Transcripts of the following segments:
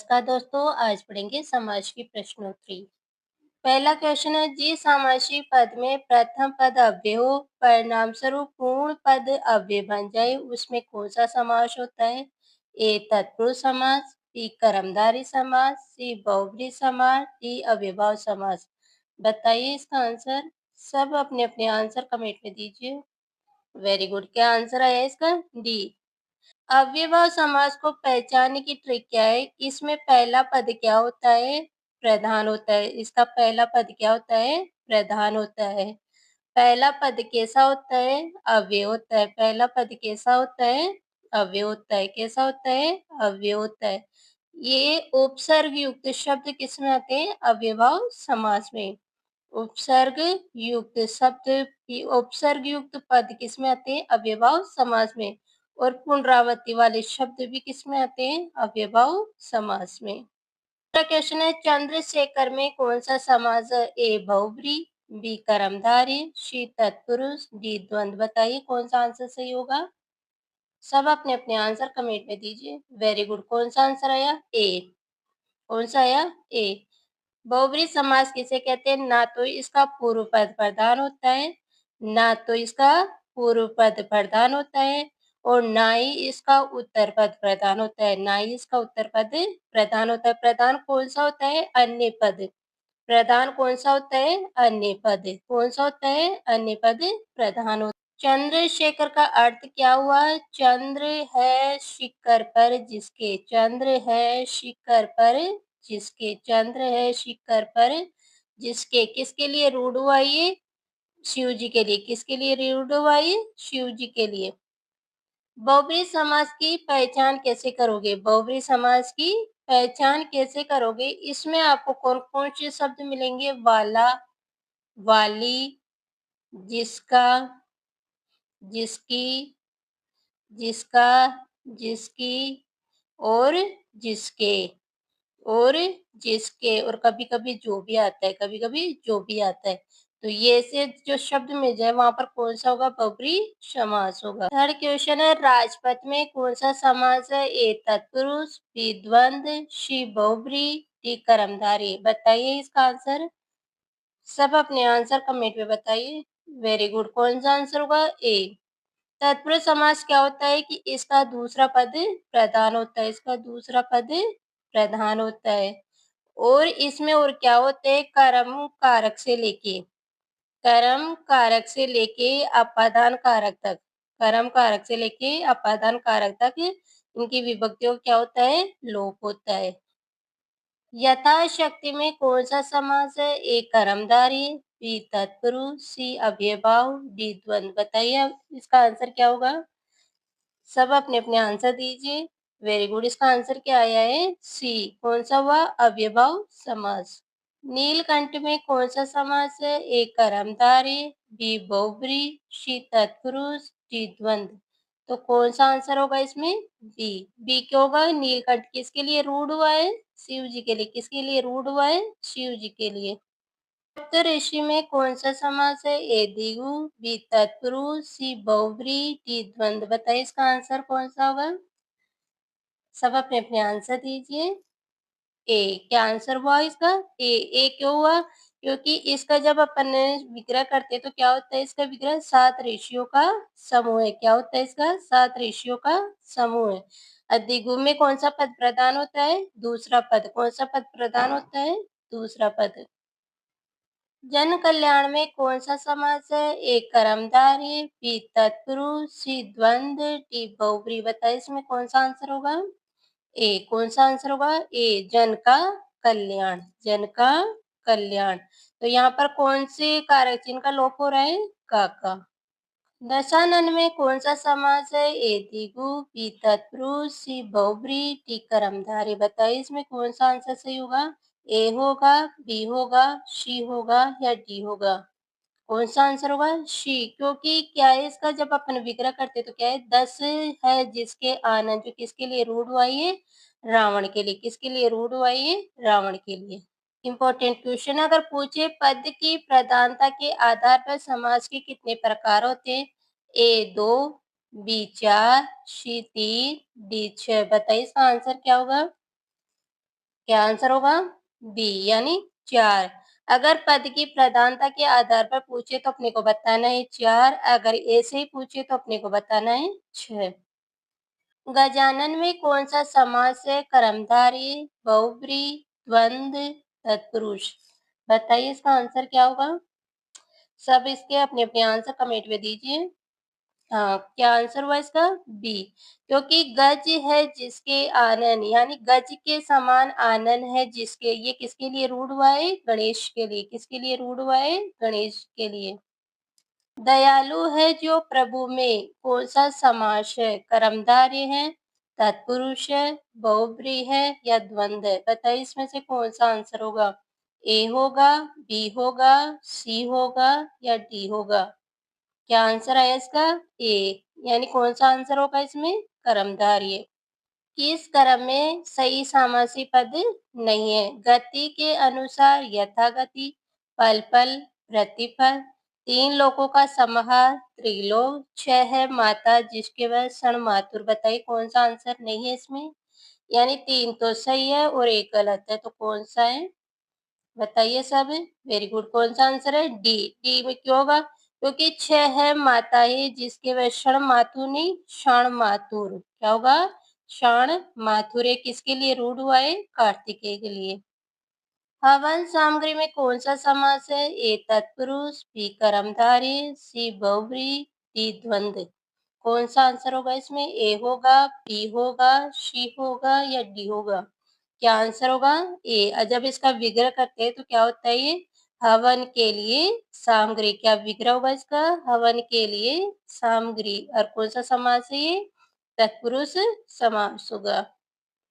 नमस्कार दोस्तों, आज पढ़ेंगे समास की प्रश्नोत्तरी। पहला क्वेश्चन है, जिस सामासिक पद में प्रथम पद अव्यय हो, परिणाम स्वरूप पूर्ण पद अव्यय बन जाए, उसमें कौन सा समास होता है? ए तत्पुरुष समास, बी कर्मधारय समास, सी बहुब्रीहि समास, डी अव्ययभाव समास। बताइए इसका आंसर। सब अपने अपने आंसर कमेंट में दीजिए। Very good. क्या आंसर आया इसका? डी। अव्ययभाव समास को पहचानने की ट्रिक क्या है? इसमें पहला पद क्या होता है? प्रधान होता है। इसका पहला पद क्या होता है? प्रधान होता है। पहला पद कैसा होता है? अव्यय होता है। पहला पद कैसा होता है? अव्यय होता है। कैसा होता है? अव्यय होता है। ये उपसर्ग युक्त शब्द किसमें आते हैं? अव्ययभाव समास में। उपसर्ग युक्त शब्द, उपसर्ग युक्त पद किसमें आते हैं? अव्ययभाव समास में। और पुनरावृत्ति वाले शब्द भी किसमें आते हैं? अव्ययभाव समास में। दूसरा क्वेश्चन है, चंद्रशेखर में कौन सा समास है? ए बहुब्रीहि, बी कर्मधारय, सी तत्पुरुष, डी द्वंद्व। बताइए कौन सा आंसर सही होगा। सब अपने अपने आंसर कमेंट में दीजिए। Very good. कौन सा आंसर आया? ए। कौन सा आया? ए। बहुब्रीहि समास किसे कहते हैं? ना तो इसका पूर्व पद प्रधान होता है, ना तो इसका पूर्व पद प्रधान होता है, और ना ही इसका उत्तर पद प्रधान होता है। ना ही इसका उत्तर पद प्रधान होता है। प्रधान कौन सा होता है? अन्य पद। प्रधान कौन सा होता है? अन्य पद। कौन सा होता है? अन्य पद प्रधान होता है। चंद्रशेखर का अर्थ क्या हुआ? चंद्र है शिखर पर जिसके, चंद्र है शिखर पर जिसके, चंद्र है शिखर पर जिसके। किसके लिए रूढ़ हुआ ये? शिव जी के लिए। किसके लिए रूढ़ हुआ ये? शिव जी के लिए। बहुब्रीहि समास की पहचान कैसे करोगे? बहुब्रीहि समास की पहचान कैसे करोगे? इसमें आपको कौन कौन से शब्द मिलेंगे? वाला, वाली, जिसका, जिसकी, जिसका, जिसकी, और जिसके, और जिसके, और कभी-कभी जो भी आता है, कभी-कभी जो भी आता है। तो ये से जो शब्द मिल जाए वहां पर कौन सा होगा? बहुब्रीहि समास होगा। थर्ड क्वेश्चन है, राजपथ में कौन सा समास है? ए तत्पुरुष, बी द्वंद्व, सी बहुब्रीहि, डी कर्मधारय। बताइए इसका आंसर। सब अपने आंसर कमेंट में बताइए। Very good. कौन सा आंसर होगा? ए। तत्पुरुष समास क्या होता है कि इसका दूसरा पद प्रधान होता है। इसका दूसरा पद प्रधान होता है। और इसमें और क्या होते हैं? कर्म कारक से लेके, कर्म कारक से लेके अपादान कारक तक, कर्म कारक से लेके अपादान कारक तक इनकी विभक्तियों क्या होता है? लोप होता है। यथाशक्ति में कौन सा समास है? ए कर्मधारय, बी तत्पुरुष, सी अव्ययभाव, डी द्वंद्व। बताइए अब इसका आंसर क्या होगा। सब अपने अपने आंसर दीजिए। Very good. इसका आंसर क्या आया है? सी। कौन सा हुआ? अव्ययभाव समास। नीलकंठ में कौन सा समास है? ए कर्मधारय, बी बहुब्रीहि, सी तत्पुरुष, डी द्वंद्व। तो कौन सा आंसर होगा इसमें? बी। बी क्या होगा? नीलकंठ किसके लिए रूढ़ हुआ है? शिव जी के लिए। किसके लिए रूढ़ हुआ है? शिव जी के लिए। सप्तऋषि में कौन सा समास है? ए द्विगु, बी तत्पुरुष, सी बहुब्रीहि, डी द्वंद्व। बताइए इसका आंसर कौन सा होगा। सब अपने अपने आंसर दीजिए। ए। क्या आंसर हुआ इसका? ए। ए क्यों हुआ? क्योंकि इसका जब अपन विग्रह करते तो क्या होता है? इसका विग्रह 7 ऋषियों का समूह है। क्या होता है इसका? 7 ऋषियों का समूह है। द्विगु में कौन सा पद प्रधान होता है? दूसरा पद। कौन सा पद प्रधान होता है? दूसरा पद। जन कल्याण में कौन सा समास है? ए कर्मधारय, बी तत्पुरुष, सी द्वंद्व, डी बहुब्रीहि। बताइए इसमें कौन सा आंसर होगा? ए। कौन सा आंसर होगा? ए। जन का कल्याण, जन का कल्याण। तो यहाँ पर कौन से कारक चिन्ह का लोप हो रहा है? का का। दशानन में कौन सा समास है? ए द्विगु, बी तत्पुरुष, सी बहुब्रीहि, डी कर्मधारय। बताइए इसमें कौन सा आंसर सही होगा? ए होगा, बी होगा, सी होगा, या डी होगा। कौन सा आंसर होगा? सी। क्योंकि क्या है इसका जब अपन विग्रह करते तो क्या है? 10 है जिसके आनंद, जो किसके लिए रूढ़ हुआ है? रावण के लिए। किसके लिए रूढ़ हुआ है? रावण के लिए। इम्पोर्टेंट क्वेश्चन अगर पूछे, पद की प्रधानता के आधार पर समास के कितने प्रकार होते हैं? ए 2, बी 4, सी 3, डी 6। बताइए इसका आंसर क्या होगा। क्या आंसर होगा? बी यानी 4। अगर पद की प्रधानता के आधार पर पूछे तो अपने को बताना है 4, अगर ऐसे ही पूछे तो अपने को बताना है 6। गजानन में कौन सा समास है? कर्मधारय, बहुब्री, द्वंद्व, तत्पुरुष। बताइए इसका आंसर क्या होगा? सब इसके अपने-अपने आंसर कमेंट में दीजिए। हाँ, क्या आंसर हुआ इसका? बी। क्योंकि गज है जिसके आनन यानी गज के समान आनन है जिसके, ये किसके लिए रूढ़ हुआ है? गणेश के लिए। किसके लिए रूढ़ हुआ है? गणेश के लिए। दयालु है जो प्रभु में कौन सा समास है? कर्मधारय है, तत्पुरुष है, बहुब्री है या द्वंद्व है? बताइए इसमें से कौन सा आंसर होगा? ए होगा, बी होगा, सी होगा या डी होगा? क्या आंसर आया इसका? ए यानी कौन सा आंसर होगा इसमें? कर्मधारय। किस क्रम में सही समासी पद नहीं है? गति के अनुसार यथागति, पल पल, प्रतिपल, 3 लोगों का समाहार, त्रिलोक, 6 है माता जिसके वह क्षण मातुर। बताइए कौन सा आंसर नहीं है इसमें? यानी 3 तो सही है और 1 गलत है, तो कौन सा है? बताइए सब। Very good. कौन सा आंसर है? डी। डी में क्यों होगा? क्योंकि 6 है माताएं जिसके वह क्षण मातुर नहीं, क्षण मातुर। क्या होगा? क्षण माथुर। किसके लिए रूढ़ हुआ है? कार्तिकेय के लिए। हवन सामग्री में कौन सा समास है? ए तत्पुरुष, बी कर्मधारय, सी बहुव्रीहि, डी द्वंद्व। कौन सा आंसर होगा इसमें? ए होगा, बी होगा, सी होगा या डी होगा? क्या आंसर होगा? ए। जब इसका विग्रह करते हैं तो क्या होता है ये? हवन के लिए सामग्री। क्या विग्रह होगा इसका? हवन के लिए सामग्री। और कौन सा समास है ये? तत्पुरुष समास होगा।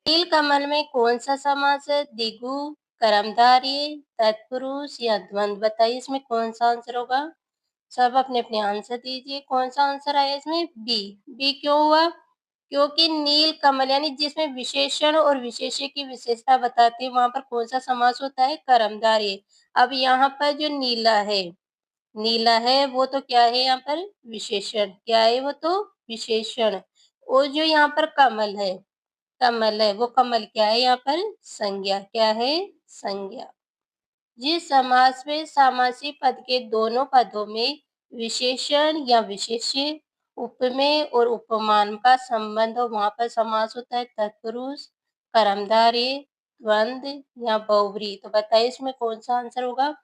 नीलकमल में कौन सा समास है? द्विगु, कर्मधारय, तत्पुरुष या द्वंद्व। बताइए इसमें कौन सा आंसर होगा? सब अपने-अपने आंसर दीजिए। कौन सा आंसर आया इसमें? बी। बी क्यों हुआ? क्योंकि नील कमल यानी जिसमें विशेषण और विशेष्य की विशेषता बताते हैं वहां पर कौन सा समास होता है? कर्मधारय। अब यहाँ पर जो नीला है, नीला है वो तो क्या है यहाँ पर? विशेषण। क्या है वो? तो विशेषण। और जो यहाँ पर कमल है, कमल है, वो कमल क्या है यहाँ पर? संज्ञा। क्या है? संज्ञा। जिस समास में सामासी पद के दोनों पदों में विशेषण या विशेष्य, उपमेय और उपमान का संबंध हो वहां पर समास होता है तत्पुरुष, कर्मधारय, द्वंद्व या बहुव्रीहि। तो बताइए इसमें कौन सा आंसर होगा?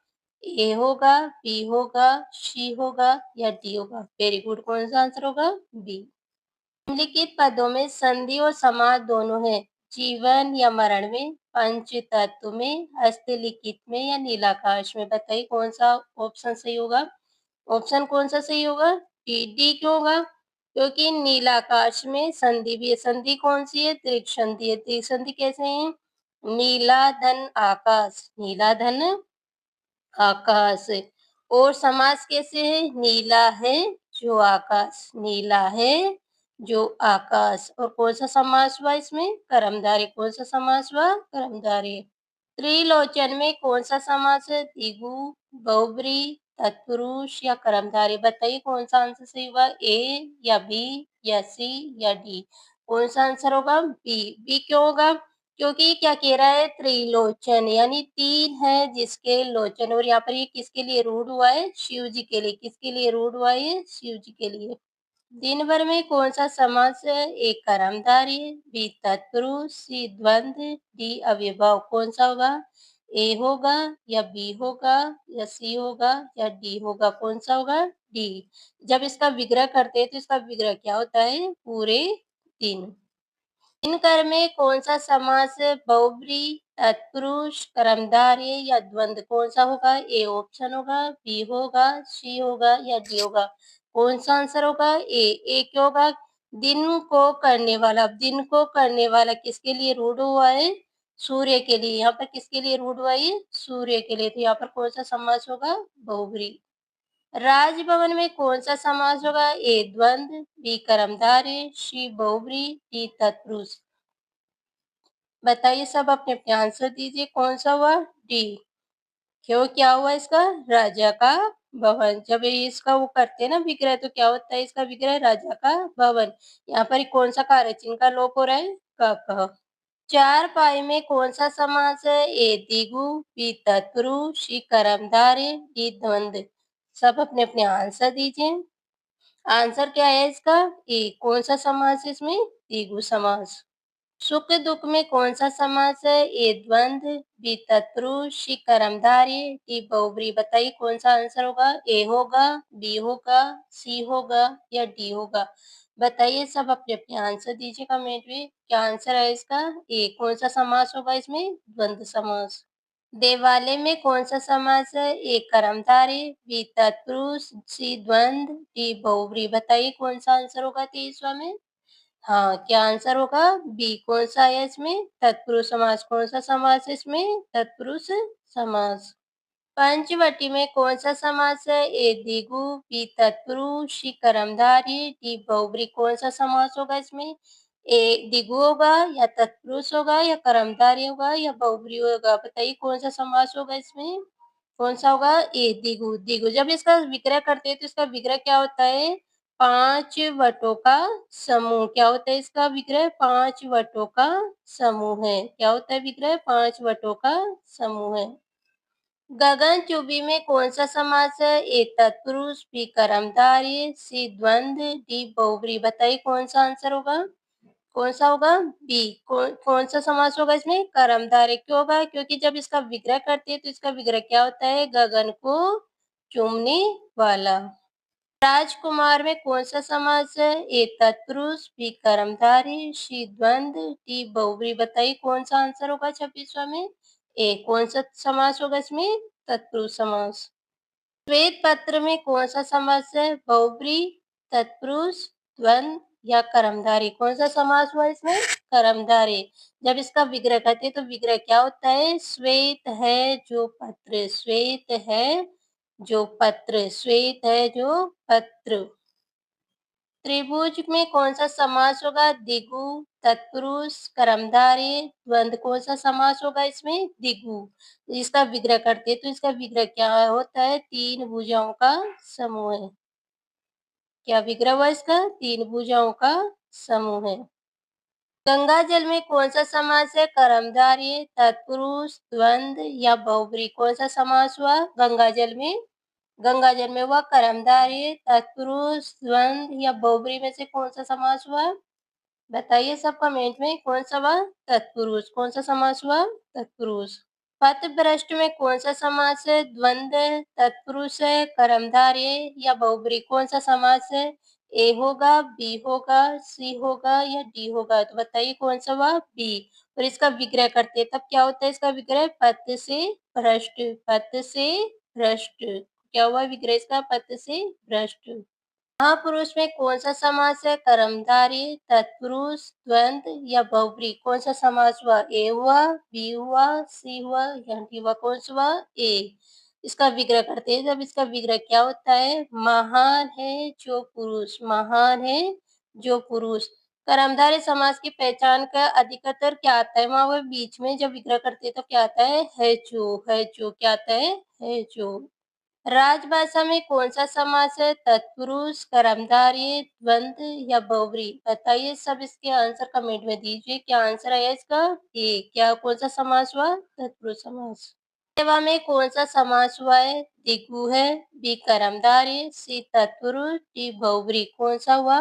ए होगा, बी होगा, सी होगा या डी होगा? Very good. कौन सा आंसर होगा? बी। निम्नलिखित पदों में संधि और समास दोनों है। जीवन या मरण में, पंचतत्व में, हस्तलिखित में या नीलाकाश में। बताइए कौन सा ऑप्शन सही होगा? ऑप्शन कौन सा सही होगा? डी। डी क्यों होगा? क्योंकि नीलाकाश में संधि भी है। संधि कौन सी है? त्रिक संधि है। त्रिक संधि कैसे है? नीला धन आकाश, नीला धन आकाश। और समास कैसे है? नीला है जो आकाश, नीला है जो आकाश। और कौन सा समास हुआ इसमें? कर्मधारय। कौन सा समास हुआ? कर्मधारय। त्रिलोचन में कौन सा समास है? द्विगु, बहुब्रीहि, तत्पुरुष या कर्मधारय। बताइए कौन सा आंसर सही होगा? ए या बी या सी या डी? कौन सा आंसर होगा? बी। बी क्यों होगा? क्योंकि ये क्या कह रहा है? त्रिलोचन यानी 3 है जिसके लोचन। और यहाँ पर ये किसके लिए रूढ़ हुआ है? शिव जी के लिए। किसके लिए रूढ़ हुआ है? शिव जी के लिए। दिन भर में कौन सा समास है? ए कर्मधारय, बी तत्पुरुष, सी द्वंद्व, डी अव्ययभाव। कौन सा होगा? ए होगा या बी होगा या सी होगा या डी होगा? कौन सा होगा? डी। जब इसका विग्रह करते हैं तो इसका विग्रह क्या होता है? पूरे दिन। किनकर में कौन सा समास है? बहुब्रीहि, तत्पुरुष, कर्मधारय या द्वंद्व। कौन सा होगा? ए ऑप्शन होगा, बी होगा, सी होगा या डी होगा? कौन सा आंसर होगा? ए। ए क्यों होगा? दिन को करने वाला। दिन को करने वाला किसके लिए रूढ़ हुआ है? सूर्य के लिए। यहाँ पर किसके लिए रूढ़ हुआ है? सूर्य के लिए। तो यहाँ पर कौन सा समास होगा? बहुब्रीहि। राजभवन में कौन सा समास होगा? ए द्वंद्व, बी कर्मधारय, सी बहुब्रीहि, डी तत्पुरुष। बताइए सब अपने-अपने आंसर दीजिए। कौन सा हुआ? डी। क्यों? क्या हुआ इसका? राजा का भवन। जब ये इसका वो करते हैं ना विग्रह तो क्या होता है इसका विग्रह? राजा का भवन। यहाँ पर कौन सा कार्यचिन्ह का लोप हो रहा है? क, ख। चारपाई में कौन सा समास है? ए द्विगु, बी तत्पुरुष, सी कर्मधारय, डी द्वंद्व। सब अपने अपने आंसर दीजिए। आंसर क्या है इसका? ए। कौन सा समास है इसमें? द्विगु समास। सुख दुख में कौन सा समास है? ए द्वंद्व, बी तत्पुरुष, सी कर्मधारय, डी बहुब्री। बताइए कौन सा आंसर होगा? ए होगा, बी होगा, सी होगा या डी होगा? बताइए, सब अपने अपने आंसर दीजिए कमेंट में। क्या आंसर है इसका? ए। कौन सा समास होगा इसमें? द्वंद्व समास। देवालय में कौन सा समास है? ए कर्मधारय, बी तत्पुरुष, सी द्वंद्व, डी बहुब्री। बताइए कौन सा आंसर होगा 23वां में? हाँ, क्या आंसर होगा? बी। कौन सा है इसमें? तत्पुरुष समास। कौन सा समास है इसमें? तत्पुरुष समास। पंचवटी में कौन सा समास है? ए द्विगु, बी तत्पुरुष, सी कर्मधारय, डी बहुब्री। कौन सा समास होगा इसमें? ए द्विगु होगा या तत्पुरुष होगा या कर्मधारय होगा या बहुब्री होगा? बताइए कौन सा समास होगा इसमें? कौन सा होगा? ए द्विगु। द्विगु जब इसका विग्रह करते हैं तो इसका विग्रह क्या होता है? 5 वटों का समूह। क्या होता है इसका विग्रह? 5 वटों का समूह है। क्या होता है विग्रह? 5 वटों का समूह है। गगनचुंबी में कौन सा समास है? ए तत्पुरुष, बी कर्मधारय, सी द्वंद्व, डी बहुब्री। बताइए कौन सा आंसर होगा? कौन सा होगा? बी। कौन सा समास होगा इसमें? कर्मधारय। क्यों होगा? क्योंकि जब इसका विग्रह करते हैं तो इसका विग्रह क्या होता है? गगन को चूमने वाला। राजकुमार में कौन सा समास है? ए तत्पुरुष, बी कर्मधारय, सी द्वंद्व, डी बहुब्री। बताइए कौन सा आंसर होगा 26वां में? ए। कौन सा समास होगा इसमें? तत्पुरुष समास। श्वेत पत्र में कौन सा समास है? बहुब्री, तत्पुरुष, द्वंद्व या कर्मधारय। कौन सा समास हुआ इसमें? कर्मधारय। जब इसका विग्रह करते हैं तो विग्रह क्या होता है? श्वेत है जो पत्र, श्वेत है जो पत्र, श्वेत है जो पत्र। त्रिभुज में कौन सा समास होगा? द्विगु, तत्पुरुष, कर्मधारय, द्वंद्व। कौन सा समास होगा इसमें? द्विगु। इसका विग्रह करते हैं तो इसका विग्रह क्या होता है? 3 भुजाओं का समूह है। क्या विग्रह हुआ इसका? 3 भुजाओं का समूह है। गंगा जल में कौन सा समास है? कर्मधारय, तत्पुरुष, द्वंद्व या बहुब्री। कौन सा समास हुआ गंगा जल में? गंगा जल में हुआ कर्मधारय, तत्पुरुष, द्वंद्व या बहुब्री में से कौन सा समास हुआ? बताइए सब कमेंट में। कौन सा हुआ? तत्पुरुष। कौन सा समास हुआ? तत्पुरुष। पथभ्रष्ट में कौन सा समास है? द्वंद्व, तत्पुरुष है, कर्मधारय या बहुब्री। कौन सा समास है? ए होगा, बी होगा, सी होगा या डी होगा? तो बताइए कौन सा हुआ? बी। और इसका विग्रह करते हैं तब क्या होता है इसका विग्रह? पथ से भ्रष्ट, पथ से भ्रष्ट। क्या हुआ विग्रह इसका? पथ से भ्रष्ट। महापुरुष में कौन सा समास है? कर्मधारय, तत्पुरुष, द्वंद्व या बहुब्री। कौन सा समास हुआ? ए हुआ, बी हुआ, सी हुआ या डी हुआ? कौन सा हुआ? ए। इसका विग्रह करते हैं जब इसका विग्रह क्या होता है? महान है जो पुरुष, महान है जो पुरुष। कर्मधारय समास की पहचान का अधिकतर क्या आता है? वहां वो बीच में जब विग्रह करते हैं तो क्या आता है जो, है जो। क्या आता है जो। राजभाषा में कौन सा समास है? तत्पुरुष, कर्मधारय, द्वंद्व या बहुब्री। बताइए सब इसके आंसर कमेंट में दीजिए। क्या आंसर है इसका? ए। क्या कौन सा समास हुआ? तत्पुरुष समास। सेवा में कौन सा समास हुआ है? द्विगु है, बी कर्मधारय, सी तत्पुरुष, डी बहुब्री। कौन सा हुआ?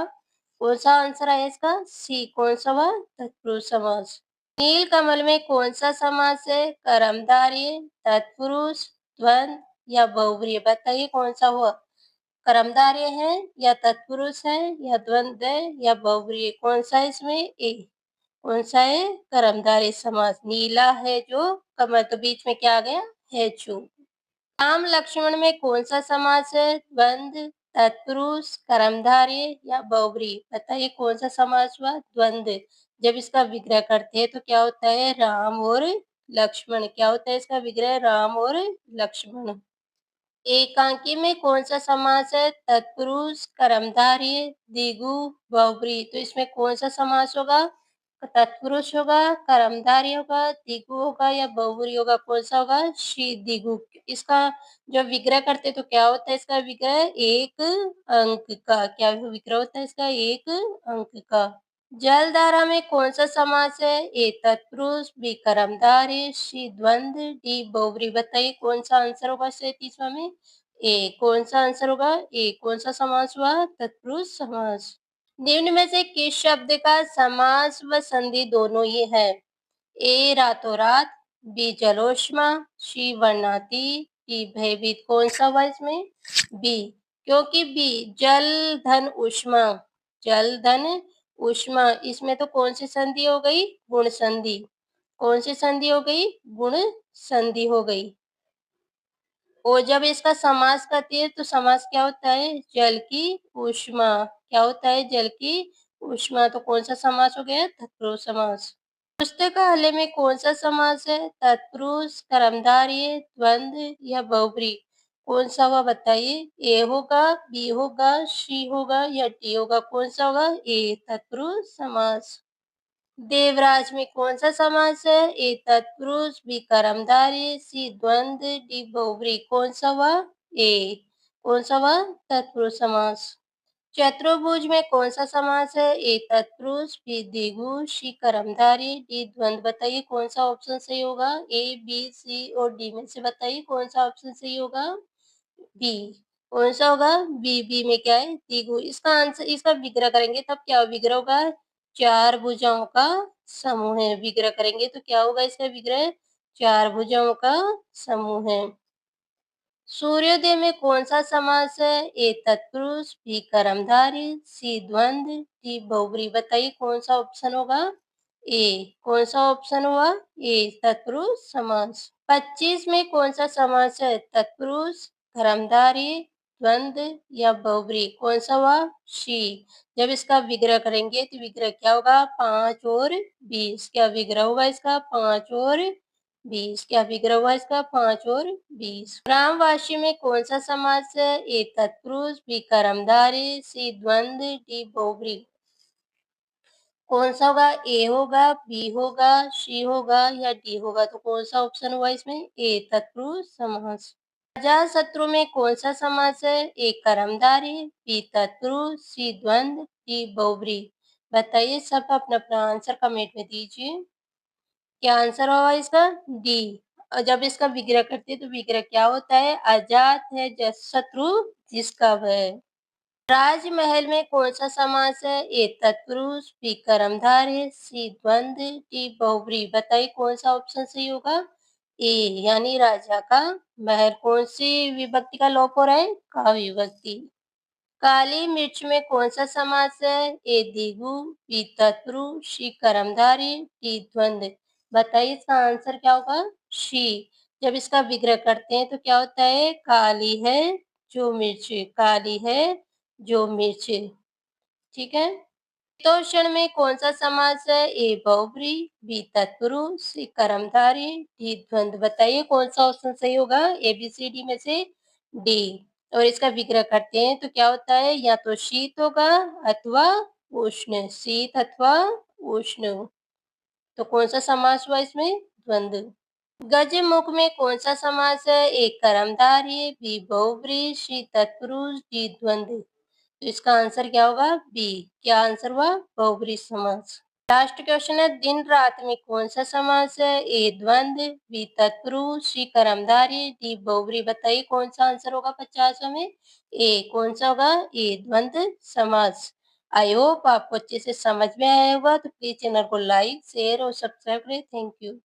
कौन सा आंसर है इसका? सी। कौन सा हुआ? तत्पुरुष समास। नील कमल में कौन सा समास है? कर्मधारय, तत्पुरुष, द्वंद्व या बहुब्री। बताइए कौन सा हुआ? कर्मधारय है या तत्पुरुष है या द्वंद्व है या बहुब्री है? कौन सा है इसमें? ए। कौन सा है? कर्मधारय समास। नीला है जो कमल, तो बीच में क्या आ गया? है जो। राम लक्ष्मण में कौन सा समास है? द्वंद्व, तत्पुरुष, कर्मधारय या बहुब्री। बताइए कौन सा समास हुआ? द्वंद्व। जब इसका विग्रह करते हैं तो क्या होता है? राम और लक्ष्मण। क्या होता है इसका विग्रह? राम और लक्ष्मण। एकांकी में कौन सा समास है? तत्पुरुष, कर्मधारय, द्विगु, बहुब्री। तो इसमें कौन सा समास होगा? तत्पुरुष होगा, कर्मधारय होगा, द्विगु होगा या बहुब्री होगा? कौन सा होगा? शी द्विगु। इसका जब विग्रह करते तो क्या होता है इसका विग्रह? 1 अंक का। क्या विग्रह होता है इसका? 1 अंक का। जलधारा में कौन सा समास है? ए तत्पुरुष, बी कर्मधारय, सी द्वंद्व, डी बहुव्रीहि। बताइए कौन सा आंसर होगा 37वां में? ए। कौन सा आंसर होगा? ए। कौन सा समास हुआ? तत्पुरुष समास। निम्न में से किस शब्द का समास व संधि दोनों ही है? ए रातों रात, बी जलोष्मा, सी वर्णाती, डी भयभीत। कौन सा हुआ इसमें? बी। क्योंकि बी जल धन उष्मा, जल धन उष्मा, इसमें तो कौन सी संधि हो गई? गुण संधि। कौन सी संधि हो गई? गुण संधि हो गई। और जब इसका समास करती है तो समास क्या होता है? जल की ऊष्मा। क्या होता है? जल की ऊष्मा। तो कौन सा समास हो गया? तत्पुरुष समास। पुस्तकालय में कौन सा समास है? तत्पुरुष, कर्मधारय, द्वंद्व या बहुव्रीहि। कौन सा होगा बताइए? ए होगा, बी होगा, सी होगा या डी होगा? कौन सा होगा? ए तत्पुरुष समास। देवराज में कौन सा समास है? ए तत्पुरुष, बी कर्मधारय, सी द्वंद्व, डी बहुव्रीहि। कौन सा हुआ? ए। कौन सा हुआ? तत्पुरुष समास। चतुर्भुज में कौन सा समास है? ए तत्पुरुष, बी द्विगु, सी कर्मधारय, डी द्वंद्व। बताइए कौन सा ऑप्शन सही होगा? ए, बी, सी और डी में से बताइए कौन सा ऑप्शन सही होगा? बी। कौन सा होगा? बी। बी में क्या है? द्विगु। इसका आंसर, इसका विग्रह करेंगे तब क्या विग्रह होगा? चार भुजाओं का समूह है। विग्रह करेंगे तो क्या होगा इसका विग्रह? चार भुजाओं का समूह है। सूर्योदय में कौन सा समास है? ए तत्पुरुष, बी कर्मधारय, सी द्वंद्व, डी बहुव्रीहि। बताइए कौन सा ऑप्शन होगा? ए। कौन सा ऑप्शन हुआ? ए तत्पुरुष समास। 25 में कौन सा समास है? तत्पुरुष, कर्मधारय, द्वंद्व या बहुव्रीहि। कौन सा हुआ? सी। जब इसका विग्रह करेंगे तो विग्रह क्या होगा? 5 और 20। क्या विग्रह होगा इसका? 5 और 20। क्या विग्रह हुआ इसका? 5 और 20। ग्रामवासी में कौन सा समास है? ए तत्पुरुष, बी कर्मधारय, सी द्वंद्व, डी बहुव्रीहि। कौन सा होगा? ए होगा, बी होगा, सी होगा या डी होगा? तो कौन सा ऑप्शन हुआ इसमें? ए तत्पुरुष समास। अजातशत्रु में कौन सा समास है? ए कर्मधारय, बी तत्पुरुष, सी द्वंद्व, डी बहुव्रीहि। बताइए सब अपना अपना आंसर कमेंट में दीजिए। क्या आंसर होगा इसका? डी। और जब इसका विग्रह करते हैं तो विग्रह क्या होता है? अजात है शत्रु जिसका भय। राजमहल में कौन सा समास है? ए तत्पुरुष, बी कर्मधारय, सी द्वंद्व, डी बहुव्रीहि। बताइए कौन सा ऑप्शन सही होगा? ए यानी राजा का महल। कौन सी विभक्ति का लोप हो रहा है? का विभक्ति। काली मिर्च में कौन सा समास है? ए द्विगु, बी तत्पुरुष, सी कर्मधारय, डी द्वंद्व। बताइए इसका आंसर क्या होगा? सी। जब इसका विग्रह करते हैं तो क्या होता है? काली है जो मिर्च, काली है जो मिर्च। ठीक है। शीतोष्ण में कौन सा समास है? ए बहुव्रीहि, बी तत्पुरुष, सी कर्मधारय, डी द्वंद्व। बताइए कौन सा ऑप्शन सही होगा? ए बी सी डी में से डी। और इसका विग्रह करते हैं तो क्या होता है? या तो शीत होगा अथवा उष्ण, शीत अथवा उष्ण। तो कौन सा समास हुआ इसमें? द्वंद्व। गजमुख में कौन सा समास है? ए कर्मधारय, बी बहुव्रीहि, सी तत्पुरुष, डी द्वंद्व। तो इसका आंसर क्या होगा? बी। क्या आंसर हुआ? बहुव्रीहि समास। लास्ट क्वेश्चन है, दिन रात में कौन सा समास है? ए द्वंद्व, बी तत्पुरुष, सी कर्मधारय, डी बहुव्रीहि। बताइए कौन सा आंसर होगा 50 में? ए। कौन सा होगा? ए द्वंद्व समास। आई होप आपको अच्छे से समझ में आया होगा। तो प्लीज चैनल को लाइक, शेयर और सब्सक्राइब करें। Thank you.